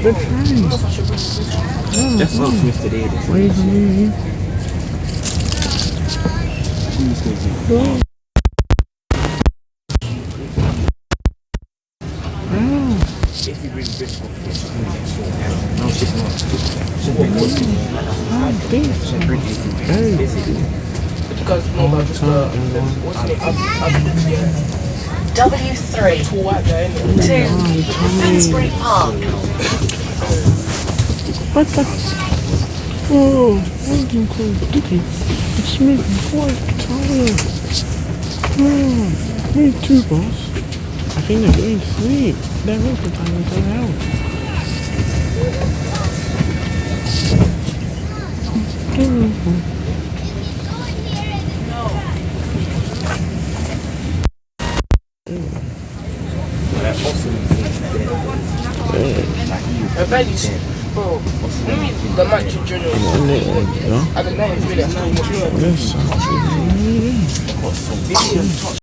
The train. That's what Mr. Davis. Wait a minute. If you bring British off, no, she's not. She'll bring British. She'll bring Because no, but just what's it? W3 Tall white guy, to Finsbury Park. What the? Oh, what do you call it? It's moving quite tired. Oh, me too, boss. I think they're going to sleep. They're all the time to go out. I bet you, bro. The match in general. I don't know if really. Yes.